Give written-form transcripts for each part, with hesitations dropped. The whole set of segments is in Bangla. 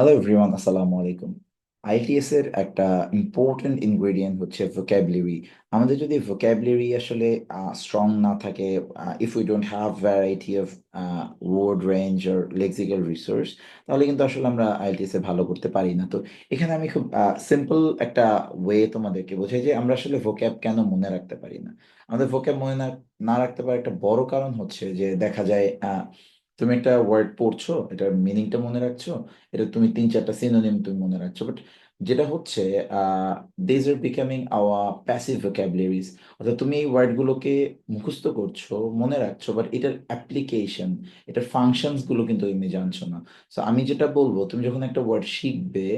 হ্যালো এভরিওয়ান, আসসালামু আলাইকুম। আইটিএস এর একটা ইম্পর্টেন্ট ইনগ্রেডিয়েন্ট হচ্ছে ভোক্যাবুলারি। আমাদের যদি ভোক্যাবুলারি আসলে স্ট্রং না থাকে, if we don't have variety of word range or lexical resource, তাহলে কিন্তু আসলে আমরা আইটিএস এ ভালো করতে পারি না। তো এখানে আমি খুব সিম্পল একটা ওয়ে তোমাদেরকে বোঝাই যে আমরা আসলে ভোক্যাব কেন মনে রাখতে পারি না। আমাদের ভোক্যাব মনে না রাখতে পারার একটা বড় কারণ হচ্ছে যে দেখা যায় তুমি একটা ওয়ার্ড পড়ছো, এটার মিনিংটা মনে রাখছো, এটা তুমি তিন চারটা সিনোনিম তুমি মনে রাখছো, বাট যেটা হচ্ছে these are becoming our passive vocabularies. অর্থাৎ তুমি এই ওয়ার্ডগুলোকে মুখস্থ করছো, মনে রাখছো, বাট এটার অ্যাপ্লিকেশন, এটার ফাংশনস গুলো কিন্তু তুমি জানছো না। সো আমি যেটা বলবো, তুমি যখন একটা ওয়ার্ড শিখবে,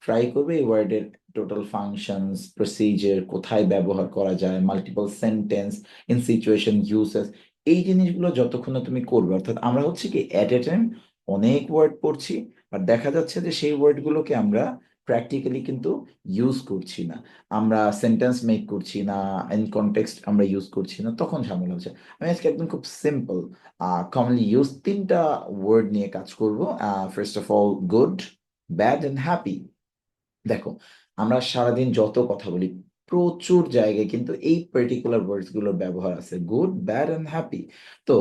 ট্রাই করবে এই ওয়ার্ডের টোটাল ফাংশনস, প্রসিজার, কোথায় ব্যবহার করা যায়, multiple sentence, in situation, uses, এই জিনিসগুলো যতক্ষণ না তুমি করবে। অর্থাৎ আমরা হচ্ছে কি এট এ টাইম অনেক ওয়ার্ড পড়ছি, আর দেখা যাচ্ছে যে সেই ওয়ার্ডগুলোকে আমরা প্র্যাকটিক্যালি কিন্তু ইউজ করছি না, আমরা সেন্টেন্স মেক করছি না, ইন কনটেক্সট আমরা ইউজ করছি না, তখন ঝামেলা হচ্ছে। আমি আজকে একদম খুব সিম্পল কমনলি ইউজ তিনটা ওয়ার্ড নিয়ে কাজ করব। First of all, good, bad and happy. দেখো, আমরা সারাদিন যত কথা বলি, প্রচুর জায়গায় কিন্তু এই পার্টিকুলার ওয়ার্ডস গুলোর ব্যবহার আছে, গুড, ব্যাড এন্ড হ্যাপি। তো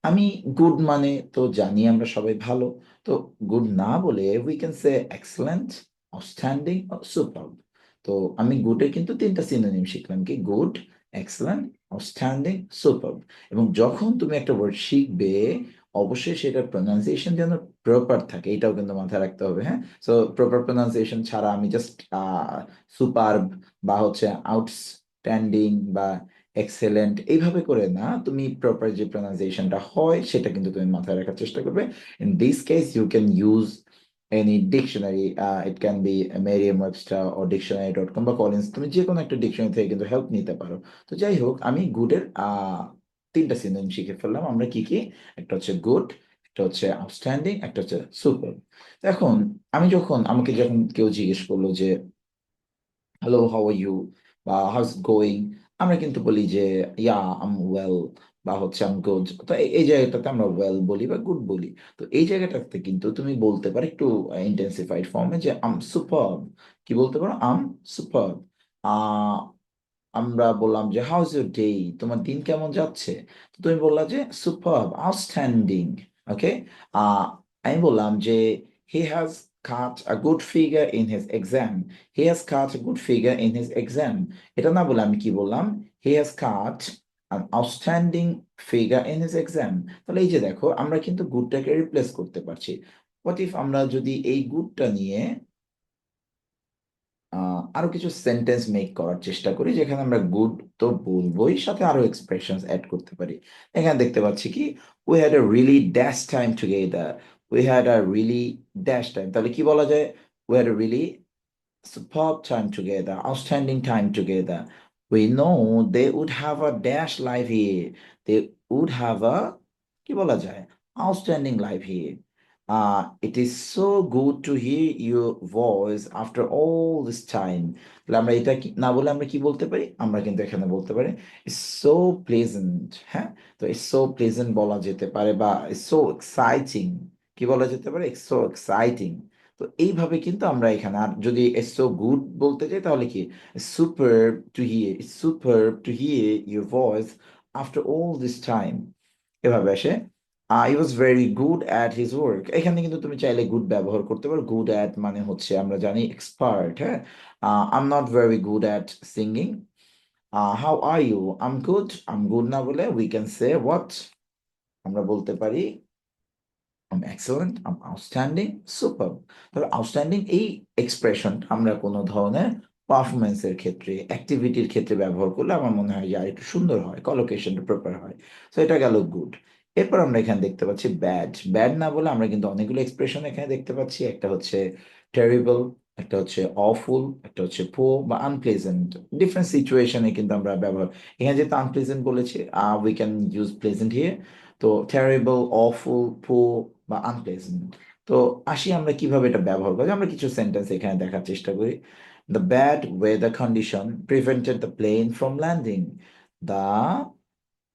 আমি গুড মানে তো জানি আমরা সবাই ভালো। তো গুড না বলে we can say excellent, outstanding, super. তো আমি গুডের কিন্তু তিনটা সিনোনিম শিখলাম, কি গুড, এক্সেলেন্ট, আউটস্ট্যান্ডিং, সুপার। এবং যখন তুমি একটা ওয়ার্ড শিখবে, অবশ্যই সেটার প্রনাউন্সিয়েশন যেন প্রপার থাকে, এটাও কিন্তু মাথায় রাখতে হবে, হ্যাঁ। সো প্রপার প্রনাউন্সিয়েশন ছাড়া আমি জাস্ট সুপারব বা হচ্ছে আউটস্ট্যান্ডিং বা এক্সেলেন্ট এইভাবে করে না, তুমি প্রপার যে প্রনাউন্সিয়েশনটা হয় সেটা কিন্তু তুমি মাথায় রাখার চেষ্টা করবে। In this case you can use any dictionary, it can be Merriam Webster ও ডিকশনারি.com বা কলিন্স, তুমি যে কোনো একটা ডিকশনারি থেকে কিন্তু হেল্প নিতে পারো। তো যাই হোক, আমি গুডের তিনটা সিনোনিম শিখে ফেললাম। আমরা কি কি? একটা হচ্ছে গুড, একটা হচ্ছে আউটস্ট্যান্ডিং, একটা হচ্ছে সুপার। এখন আমাকে যখন কেউ জিজ্ঞেস করলো যে হ্যালো, হাউ আর ইউ, বা হাউস গোয়িং, আমরা কিন্তু বলি যে ইয়া আম ওয়েল, বা হচ্ছে আম গুড। তো এই জায়গাটাতে আমরা ওয়েল বলি বা গুড বলি। তো এই জায়গাটাতে কিন্তু তুমি বলতে পারো একটু ইন্টেন্সিফাইড ফর্মে যে আম সুপার। কি বলতে পারো? আম সুপার। আমরা বললাম যে হাউ ইজ ইউর ডে, তোমার দিন কেমন যাচ্ছে? তো তুমি বললা যে সুপার, আউটস্ট্যান্ডিং। ওকে। আমি বললাম যে he has cut a good figure in his exam, he has cut a good figure in his exam. এটা না বলে আমি কি বললাম? He has cut an outstanding figure in his exam। তাহলে এই যে দেখো, আমরা কিন্তু গুডটাকে রিপ্লেস করতে পারছি। হোয়াট ইফ আমরা যদি এই গুডটা নিয়ে আরো কিছু সেন্টেন্স মেক করার চেষ্টা করি, যেখানে আমরা গুড তো বলবোই, সাথে আরো এক্সপ্রেশনস অ্যাড করতে পারি। এখানে দেখতে পাচ্ছি কি, we had a really dash time together, we had a really dash time. তাহলে কি বলা যায়? We had a really superb time together, outstanding time together. We know they would have a dash life here. They would have a, কি বলা যায়, outstanding life here. It is so good to hear your voice after all this time. তাহলে আমরা এটা না বলে আমরা কি বলতে পারি? আমরা কিন্তু এখানে বলতে পারি it's so pleasant, হ্যাঁ। তো it's so pleasant বলা যেতে পারে, বা it's so exciting, কি বলা যেতে পারে? it's so exciting। তো এইভাবে কিন্তু আমরা এখানে, আর যদি সো গুড বলতে চাই তাহলে কি, super to hear, super to hear your voice after all this time. এভাবে আসে। He was very good at his work. এখানে কিন্তু তুমি চাইলে গুড ব্যবহার করতে পারো। গুড অ্যাট মানে হচ্ছে আমরা জানি এক্সপার্ট, হ্যাঁ। I am not very good at singing. How are you, I am good. I am good না বলে উই ক্যান সে হোয়াট, আমরা বলতে পারি এক্সেলেন্ট, আউটস্ট্যান্ডিং, সুপার। তবে আউটস্ট্যান্ডিং এই এক্সপ্রেশন আমরা কোনো ধরনের পারফরমেন্সের ক্ষেত্রে, অ্যাক্টিভিটির ক্ষেত্রে ব্যবহার করলে আমার মনে হয় যে আর একটু সুন্দর হয়, কলোকেশনটা প্রপার হয়। তো এটা গেল গুড। এরপর আমরা এখানে দেখতে পাচ্ছি ব্যাড। ব্যাড না বলে আমরা কিন্তু অনেকগুলো এক্সপ্রেশন এখানে দেখতে পাচ্ছি। একটা হচ্ছে টেরিবল, একটা হচ্ছে অফুল, একটা হচ্ছে পুয়ার বা আনপ্লেজেন্ট। ডিফারেন্ট সিচুয়েশনে কিন্তু আমরা ব্যবহার, এখানে যেহেতু আনপ্লেজেন্ট বলেছি, we can use pleasant here. তো টেরিবল, অফুল, পুয়ার বা আনপ্লেজেন্ট। তো আসি আমরা কিভাবে এটা ব্যবহার করি, আমরা কিছু সেন্টেন্স এখানে দেখার চেষ্টা করি। The bad weather condition prevented the plane from landing. The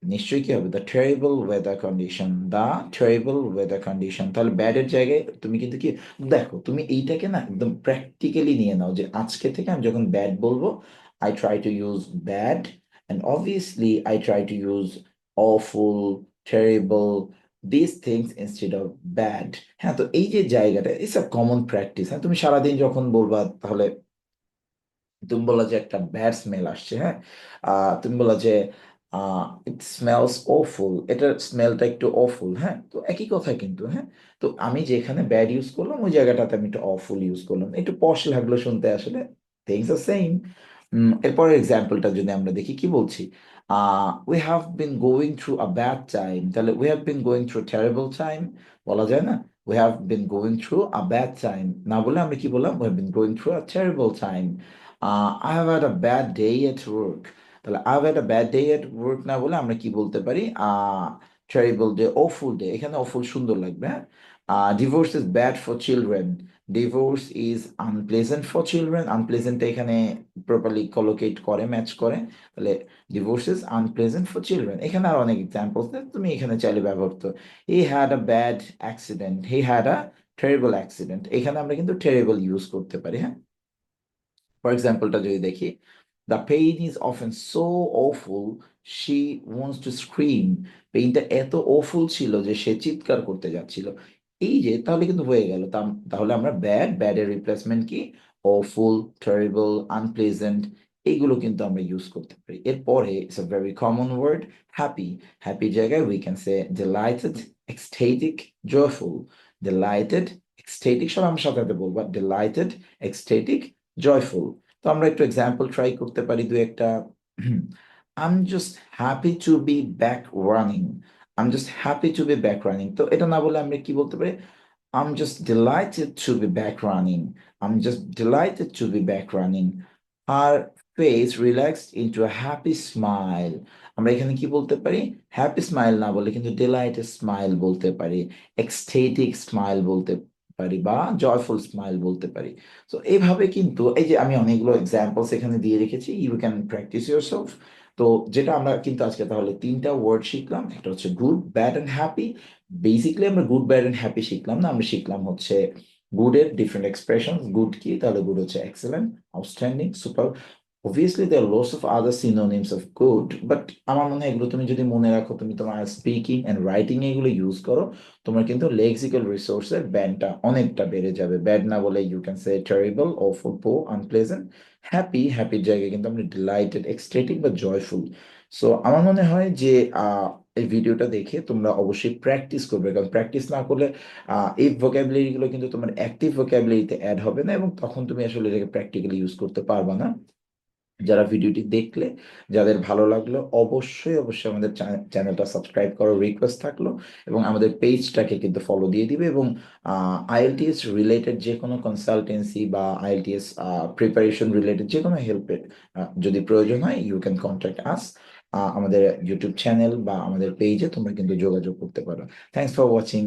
নিশ্চয়ই কি হবে, the terrible weather condition, the terrible weather condition. তাহলে ব্যাডের জায়গায় তুমি কিন্তু কি, দেখো তুমি এইটাকে না একদম প্র্যাকটিক্যালি নিয়ে নাও, যে আজকে থেকে আমি যখন ব্যাড বলবো, I try to use bad, and obviously I try to use awful, terrible, this things instead of bad. হ্যাঁ, তো এই যে জায়গাটা, ইটস আ কমন প্র্যাকটিস। হ্যাঁ, তুমি সারাদিন যখন বলবা, তাহলে তুমি বললা যে একটা ব্যাড স্মেল আসছে, হ্যাঁ, তুমি বললা যে ইট স্মেলস অফুল, এটার স্মেলটা একটু অফুল। হ্যাঁ, তো একই কথা কিন্তু। হ্যাঁ, তো আমি যেখানে ব্যাড ইউজ করলাম ওই জায়গাটাতে আমি একটু অফুল ইউজ করলাম, একটু পশ লাগলো শুনতে, আসলে থিংস আর সেম। এরপরের এক্সাম্পলটা যদি আমরা দেখি, কি বলছি, we have been going through a bad time, তাহলে we have been going through terrible time বলা যায় না, we have been going through a bad time না বলে আমরা কি বললাম, we have been going through a terrible time. I have had a bad day at work, তাহলে I have had a bad day at work না বলে আমরা কি বলতে পারি, terrible day, awful day, এখানে awful সুন্দর লাগবে, হ্যাঁ। Divorce is bad for children, divorce is unpleasant for children, unpleasant এখানে প্রপারলি কলোকেট করে, ম্যাচ করে, তাহলে divorce is unpleasant for children। এখানে আর অনেক এক্সাম্পলস, তুমি এখানে চাইলে ব্যবহার করতে, he had a bad accident, he had a terrible accident, এখানে আমরা কিন্তু terrible ইউজ করতে পারি, হ্যাঁ। ফর এক্সাম্পলটা যদি দেখি, the pain is often so awful, she wants to scream, পেইনটা এত অফুল ছিল যে সে চিৎকার করতে যাচ্ছিল। এই যে তাহলে কিন্তু হয়ে গেল, তাহলে আমরা ব্যাডের রিপ্লেসমেন্ট কি, অফুল, টেরিবল, আনপ্লেজেন্ট, এইগুলো কিন্তু আমরা ইউজ করতে পারি। এরপরে it's a very common word, happy. হ্যাপির জায়গায় we can say delighted, ecstatic, joyful. Delighted, ecstatic, সব আমার সাথে সাথে বলবা, ডিলাইটেড, এক্সটেটিক, জয়ফুল। তো আমরা একটু এক্সাম্পল ট্রাই করতে পারি দু একটা। I am just happy to be back running, I am just happy to be back running, তো এটা না বলে আমরা কি বলতে পারি, I'm just delighted to be back running. I'm just delighted to be back running. Her face relaxed into a happy smile. আমরা এখানে কি বলতে পারি, হ্যাপি স্মাইল না বলে কিন্তু ডিলাইটেড স্মাইল বলতে পারি, এক্সটেটিক স্মাইল বলতে পারি, বা জয়ফুল স্মাইল বলতে পারি। তো এইভাবে কিন্তু, এই যে আমি অনেকগুলো এক্সাম্পলস এখানে দিয়ে রেখেছি, ইউ ক্যান প্র্যাকটিস ইউরসেলফ। তো যেটা আমরা কিন্তু আজকে তাহলে তিনটা ওয়ার্ড শিখলাম, একটা হচ্ছে good, bad and happy. Basically আমরা গুড, ব্যাড এন্ড হ্যাপি শিখলাম না, আমরা শিখলাম হচ্ছে গুড এর ডিফারেন্ট এক্সপ্রেশন। গুড কি, তাহলে গুড হচ্ছে excellent, outstanding, super. Obviously there lots of other synonyms of good, but আমার মনে হয় এগুলো তুমি যদি মনে রাখো, তুমি তোমার স্পিকিং এন্ড রাইটিং এগুলো ইউজ করো, তোমার কিন্তু লেক্সিক্যাল রিসোর্সের ব্যান্ডটা অনেকটা বেড়ে যাবে। ব্যাড না বলে you can say terrible, awful, poor, unpleasant. Happy, হ্যাপির জায়গায় কিন্তু আমরা ডিলাইটেড, এক্সটেটিক বা জয়ফুল। সো আমার মনে হয় যে এই ভিডিওটা দেখে তোমরা অবশ্যই প্র্যাকটিস করবে, কারণ প্র্যাকটিস না করলে এই ভোকাবুলারি গুলো কিন্তু তোমার অ্যাক্টিভ ভোকাবুলারিতে অ্যাড হবে না, এবং তখন তুমি আসলে এটাকে প্র্যাকটিক্যালি ইউজ করতে পারবা না। যারা ভিডিওটি দেখলে, যাদের ভালো লাগলো, অবশ্যই অবশ্যই আমাদের চ্যানেলটা সাবস্ক্রাইব করার রিকোয়েস্ট থাকলো, এবং আমাদের পেজটাকে কিন্তু ফলো দিয়ে দিবে। এবং আইএলটিএস রিলেটেড যে কোনো কনসালটেন্সি বা আইএলটিএস প্রিপারেশন রিলেটেড যে কোনো হেল্পের যদি প্রয়োজন হয়, ইউ ক্যান কন্ট্যাক্ট আস। আমাদের ইউটিউব চ্যানেল বা আমাদের পেজে তোমরা কিন্তু যোগাযোগ করতে পারো। Thanks for watching.